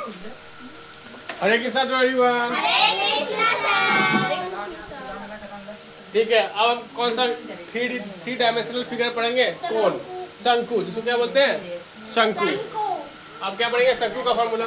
Hare Krishna to everyone. Hare Krishna sir. ठीक है, अब हम कौन सा थ्री डायमेंशनल फिगर पढ़ेंगे? कौन? शंकु, जिसको क्या बोलते हैं? शंकु। अब क्या पढ़ेंगे? शंकु का फॉर्मूला।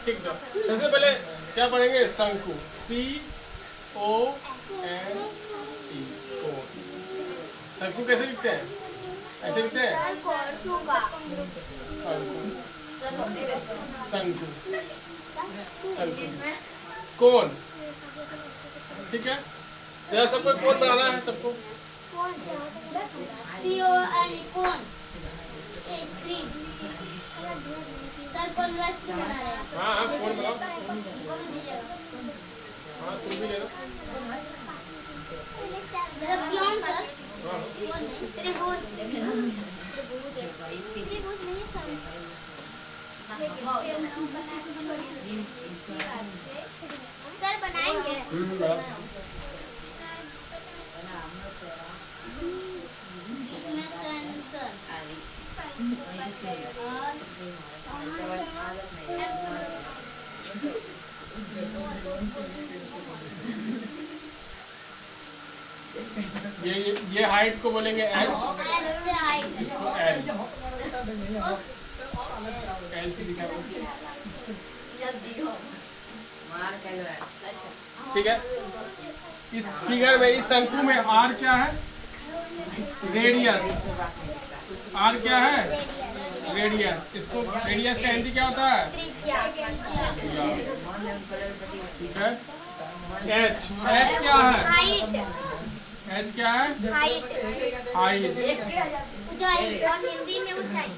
ठीक है, सबसे पहले क्या पढ़ेंगे? शंकु, CONE। शंकु कैसे लिखते हैं? ऐसे लिखते हैं शंकु। शंकु, शंकु। कौन? ठीक है, जरा सबको कौन बनाना है सबको। सर कौन रास्ते बना रहे हैं? हाँ हाँ, कौन बनाओ। वो भी दीजिएगा। हाँ, तुम भी ले लो। मतलब क्यों सर? हाँ कौन नहीं? त्रिभुज नहीं है सर। सर बनाएंगे। ये हाइट को बोलेंगे एच। इसको एल, एल से दिखा। ठीक है, इस फिगर में, इस शंकु में आर क्या है? रेडियस। आर क्या है? रेडियस। इसको रेडियस का हिंदी क्या होता है? ठीक है, एच, एच क्या है? एच क्या है? हाइट। हाइट। ऊंचाई और हिंदी में ऊंचाई।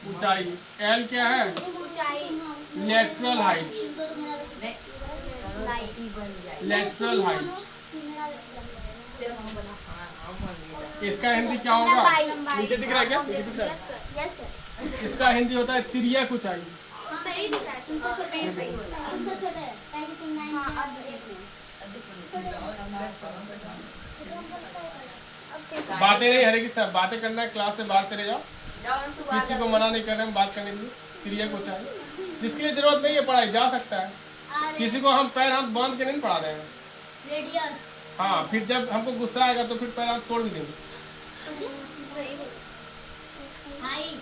ऊंचाई। एल क्या है? ऊंचाई। Lateral height. Lateral height. इसका हिंदी क्या होगा? नीचे दिख रहा है क्या? नीचे दिख रहा है? Yes sir. इसका हिंदी होता है तिर्यक ऊंचाई। सही दिख रहा है। तुमको तो सही बोला। उससे छोटा है। ताकि तुम 9 अब बातें नहीं, हरे कृष्णा, बातें करना है क्लास से बाहर चले जाओ। किसी को मना नहीं कर रहे हम बात करने के लिए। तिर्यक ऊंचाई, जिसके लिए जरूरत नहीं है पढ़ाई जा सकता है। किसी को हम पैर हाथ बांध के नहीं पढ़ा रहे हैं। रेडियस। हाँ, फिर जब हमको गुस्सा आएगा तो फिर पैर हाथ तोड़ भी देंगे। हाइट।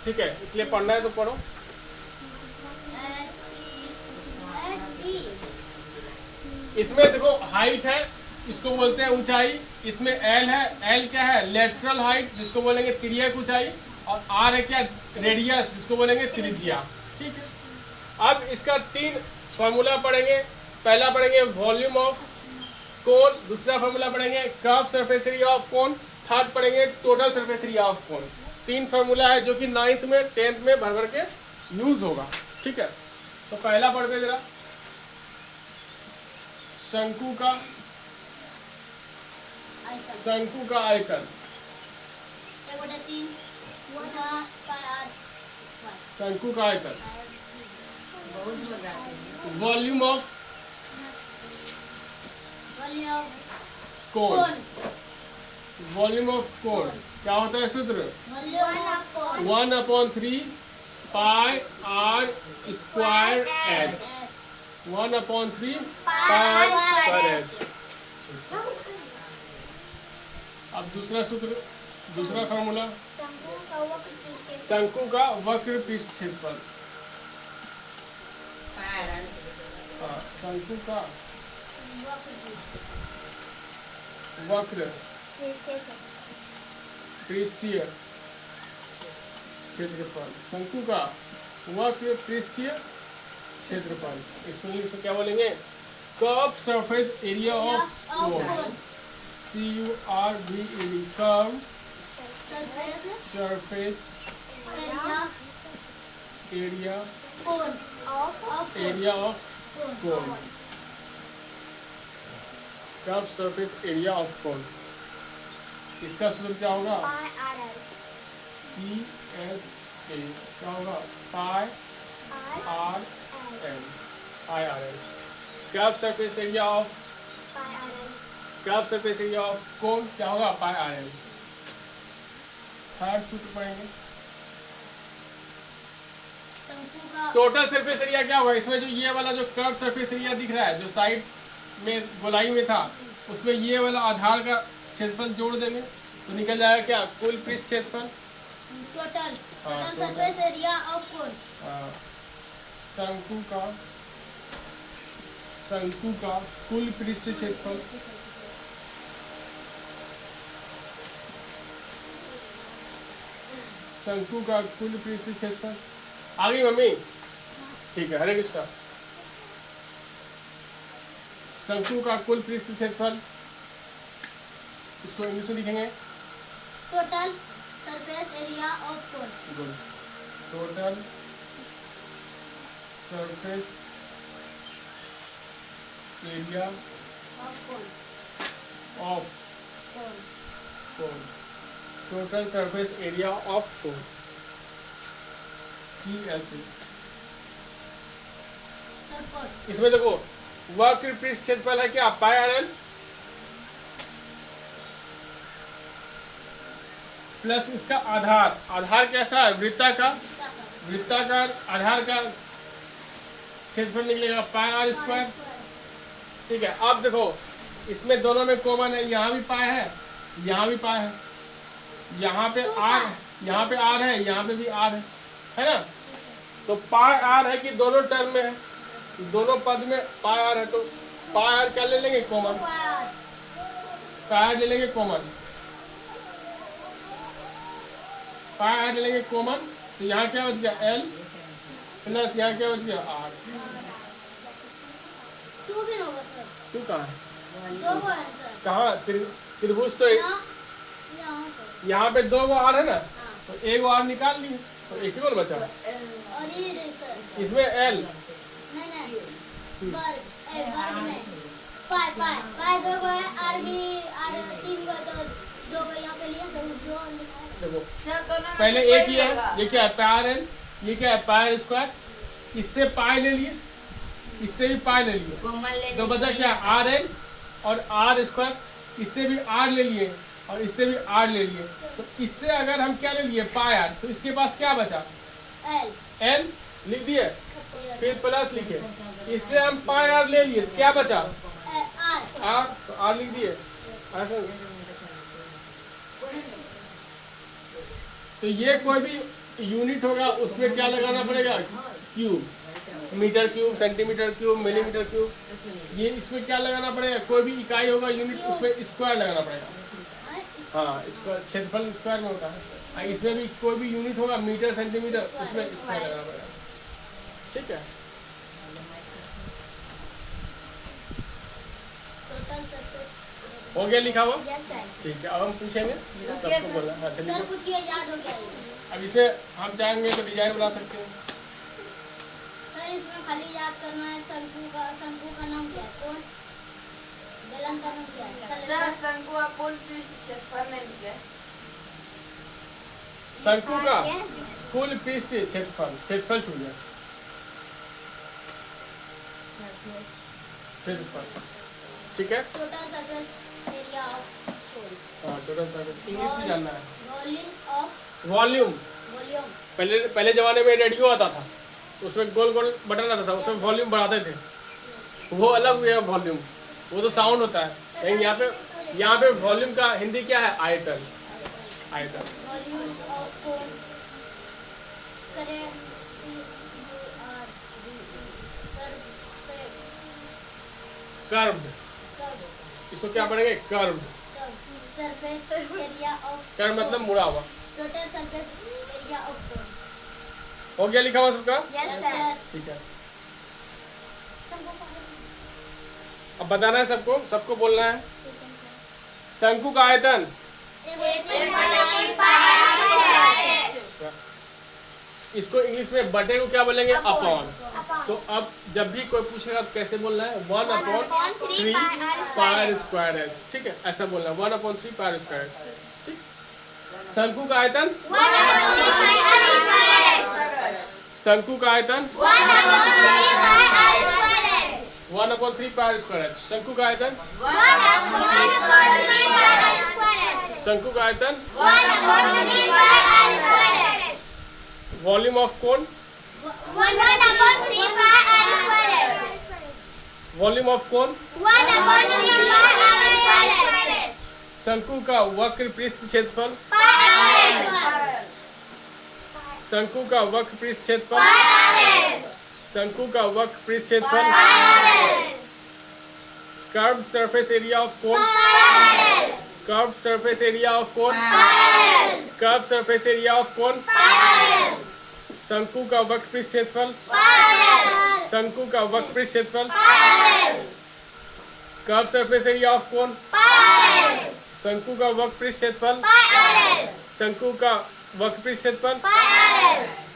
ठीक है, इसलिए पढ़ना है तो पढ़ो। इसमें देखो हाइट है, इसको बोलते हैं ऊंचाई। इसमें एल है, एल क्या है? लेटरल हाइट, जिसको बोलेंगे तिर्यक ऊंचाई। और आर है क्या? रेडियस, जिसको बोलेंगे त्रिज्या। ठीक है, अब इसका 3 फॉर्मूला पढ़ेंगे। पहला पढ़ेंगे वॉल्यूम ऑफ कोन, दूसरा फॉर्मूला पढ़ेंगे curve surface area of cone, third पढ़ेंगे total surface area of cone. 3 formula है जो कि 9th में 10th में भर भर के यूज होगा। ठीक है, तो पहला पढ़ते जरा। शंकु का आयतन। शंकु का आयतन। Volume of cone. Volume of cone क्या होता है सूत्र? 1/3 pi are square h. 1/3 pi square h. अब दूसरा सूत्र, दूसरा फॉर्मूला, शंकु का वक्र पृष्ठ क्षेत्रफल। शंकु का वक्र पृष्ठीय क्षेत्रफल। शंकु का वक्र पृष्ठीय क्षेत्रफल। इसमें इंग्लिश में क्या बोलेंगे? Curve surface area of cone. CURVED, curve surface area of cone. Curve surface area of कोन। इसका सूत्र क्या होगा? CSA क्या होगा? पाई RL। Curve surface area of curve surface area of cone क्या होगा, पाई आर एल। थर्ड सूत्र पढ़ेंगे, शंकु का टोटल सरफेस एरिया क्या होगा, इसमें जो ये वाला जो कर्व सरफेस एरिया दिख रहा है, जो साइड में गोलाई में था, उसमें ये वाला आधार का क्षेत्रफल जोड़ देंगे तो निकल जाएगा क्या, कुल पृष्ठ क्षेत्रफल। टोटल हाँ, सरफेस एरिया ऑफ कोन। शंकु का कुल पृष्ठ क्षेत्रफल शंकु का कुल पृष्ठ क्षेत्रफल। आ गई मम्मी? ठीक है, हरे कृष्णा। शंकु का कुल पृष्ठ क्षेत्रफल, इसको इंग्लिश में लिखेंगे total surface area of cone. Good, total surface area of cone. Of cone cone, total surface area of cone, TSA। Circle इसमें देखो वक्र पृष्ठ क्षेत्रफल है क्या, पाई आर एल प्लस इसका आधार। आधार कैसा है, वृत्ताकार आधार का क्षेत्रफल निकलेगा पाई आर स्क्वायर। ठीक है, अब देखो इसमें दोनों में कॉमन है, यहाँ भी पाई है, यहाँ भी पाई है, यहाँ पे आर, यहाँ पे आर है, यहाँ पे भी आर है ना। तो पाई आर है कि दोनों टर्म में है, दोनों पद में पाई आर है, तो पाई आर क्या ले लेंगे, कॉमन। पाई आर ले लेंगे कॉमन, पाई आर ले लेंगे कॉमन, तो यहाँ क्या बच गया एल प्लस यहाँ क्या बच गया आर। 2 भी होगा सर, तू कहाँ है, 2 को है सर। कहाँ त्रिभुज तो यहाँ सर। यहाँ पे 2 गो आर है ना, हाँ। तो 1 गो आर निकाल लिए, तो एक ही गोल बचा। और ये सर इसमें एल नहीं वर्ग नहीं, पाई 2 को है, आर भी आर 3 को, तो 2 को यहाँ पे लिया, तो 2 देखो पहले एक ही है, ये क्या है पाई आर एल, ये क्या है पाई आर स्क्वायर, इससे पाई ले लिए, इससे भी पाई ले लिए, तो बचा क्या आर एल और आर स्क्वायर, इससे भी आर ले लिए और इससे भी आर ले लिए, तो इससे अगर हम क्या ले लिए पाई आर, तो इसके पास क्या बचा एल लिख दिए, फिर प्लस लिखे, इससे हम पाई आर ले लिए, क्या बचा आर, तो आर लिख दिए। तो ये कोई भी यूनिट होगा उसमें क्या लगाना पड़ेगा, cube, metre cube, centimetre cube, millimetre cube, ये इसमें क्या लगाना पड़ेगा, कोई भी इकाई होगा यूनिट उसमें स्क्वायर लगाना पड़ेगा। हाँ, स्क्वायर क्षेत्रफल स्क्वायर में होता है, इसमें भी कोई भी यूनिट होगा मीटर सेंटीमीटर, उसमें स्क्वायर लगाना पड़ेगा। ठीक है, हो गया लिखा हुआ। ठीक है, अब हम पूछेंगे सबको बोलना। हाँ चलिए, सर कुछ ये याद हो गया है। अब इसे हम चाहेंगे तो डिजाइन बना सकते हैं। सर इसमें खाली याद करना है, शंकु का नाम क्या है, कौन बेलन का नाम क्या है सर शंकु का कुल पृष्ठ क्षेत्रफल नहीं लिखे। शंकु का कुल पृष्ठ क्षेत्रफल छू गया, क्षेत्रफल। ठीक है, टोटल सरफेस एरिया ऑफ कोन। हाँ टोटल सरफेस, इंग्लिश भी जानना है। वॉल्यूम ऑफ वॉल्यूम, पहले जमाने में रेडियो आता था, उसमें गोल गोल बटन आता था, उसमें वॉल्यूम बढ़ाते थे, वो अलग हुआ वॉल्यूम, वो तो साउंड होता है। लेकिन यहाँ पे वॉल्यूम का हिंदी क्या है, आयतन। आयतन, वॉल्यूम ऑफ कोन करे कर्व, इसको क्या पढ़ेंगे, curve. Surface area of curve मतलब मुड़ा हुआ। टोटल सरफेस एरिया ऑफ कोन। हो गया लिखा हुआ सबका? Yes sir. ठीक है, अब बताना है सबको, सबको बोलना है। शंकु का आयतन इसको इंग्लिश में बटे को क्या बोलेंगे, अपॉन। तो अब जब भी कोई पूछेगा तो कैसे बोलना है, 1/3 पाई स्क्वायर एच। ठीक है, ऐसा बोलना है, 1/3 पाई स्क्वायर एच। ठीक, शंकु का आयतन, शंकु का आयतन 1/3 पाई स्क्वायर एच। शंकु का आयतन, 1/3 pi r square h। शंकु का आयतन, 1/3 pi r square h। Volume of cone, 1/3 pi r square h। Volume of cone, 1/3 pi r square h। शंकु का वक्र पृष्ठ क्षेत्रफल, pi r। शंकु का वक्र पृष्ठ क्षेत्रफल, pi r। शंकु का वक्र पृष्ठ क्षेत्रफल, curve surface area of cone, curve surface area of cone, curve surface area of कोन, शंकु का वक्र पृष्ठ क्षेत्रफल, शंकु का वक्र पृष्ठ क्षेत्रफल, कर्व सरफेस एरिया ऑफ कोन, शंकु का वक्र पृष्ठ क्षेत्रफल, शंकु का वक्र पृष्ठ क्षेत्रफल,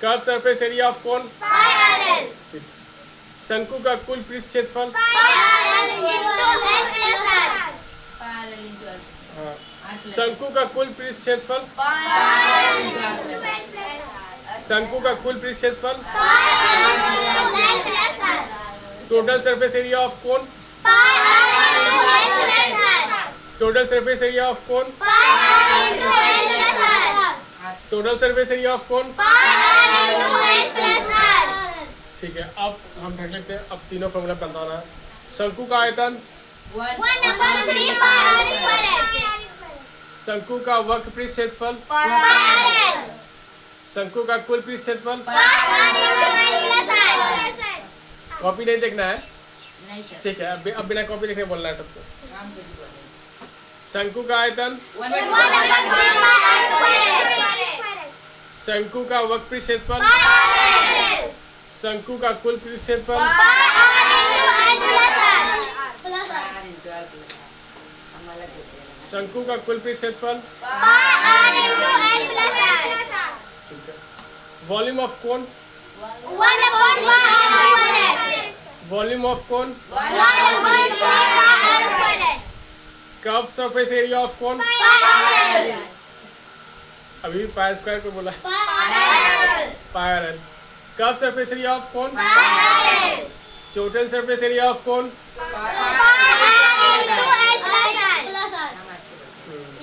कर्व सरफेस एरिया ऑफ कोन, शंकु का कुल पृष्ठ क्षेत्रफल, शंकु का कुल पृष्ठ क्षेत्रफल, शंकु का कुल पृष्ठ क्षेत्रफल, total surface area of cone, total surface area of cone, total surface area of cone. ठीक है, अब हम देख लेते हैं, अब तीनों फॉर्मूला बताना है। शंकु का आयतन, 1/3 pi r square h। शंकु का वक्र पृष्ठ क्षेत्रफल, शंकु का कुल पृष्ठ क्षेत्रफल। कॉपी नहीं देखना है, नहीं सर। ठीक है, अब बिना कॉपी देखे बोलना है सबको। शंकु का आयतन, 1/3 pi r square h। शंकु का वक्र पृष्ठ क्षेत्रफल, शंकु का कुल पृष्ठ क्षेत्रफल, शंकु का कुल पृष्ठ क्षेत्रफल। ठीक है, volume of cone, volume of cone, curve surface area of cone. अभी पाई स्क्वायर को बोला, pi R L. Curve surface area of cone, total surface area of cone,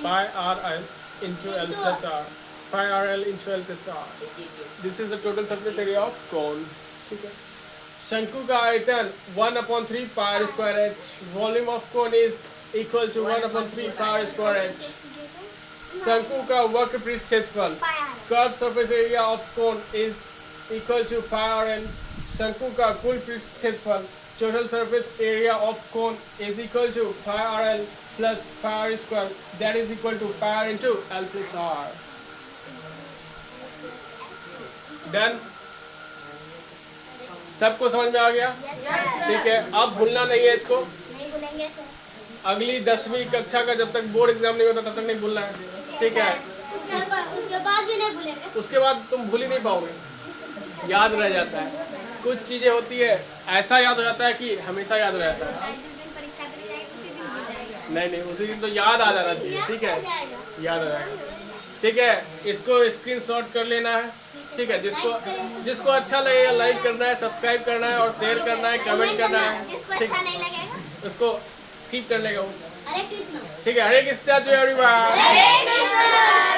pi R L into L plus R, pi R L into L plus R. This is the total surface area of cone. ठीक है, शंकु का आयतन 1/3 pi square H. Volume of cone is equal to 1/3 pi square H. शंकु का वक्र पृष्ठ क्षेत्रफल, curve surface area of cone is equal to pi R L. शंकु का कुल पृष्ठ क्षेत्रफल, total surface area of cone is equal to pi R L plus pi are square, that is equal to pi R into L plus R. Done, सबको समझ में आ गया? ठीक है, अब भूलना नहीं है इसको। नहीं भूलेंगे सर। अगली 10वीं कक्षा का जब तक बोर्ड एग्जाम नहीं होता तब तक नहीं भूलना है। ठीक है, उसके बाद भी नहीं भूलेंगे। उसके बाद तुम भूल ही नहीं पाओगे, याद रह जाता है। कुछ चीजें होती है ऐसा याद हो जाता है कि हमेशा याद रहता है। नहीं, उसी दिन तो याद आ जाना चाहिए। ठीक है, याद आ जाएगा। ठीक है, इसको स्क्रीनशॉट कर लेना है। ठीक है, जिसको अच्छा लगेगा लाइक करना है, सब्सक्राइब करना है और शेयर करना है, कमेंट करना है। जिसको अच्छा नहीं लगेगा उसको स्किप कर लेगा। हरे कृष्ण। ठीक है, हरे कृष्णा टू एवरीवन। हरे कृष्ण।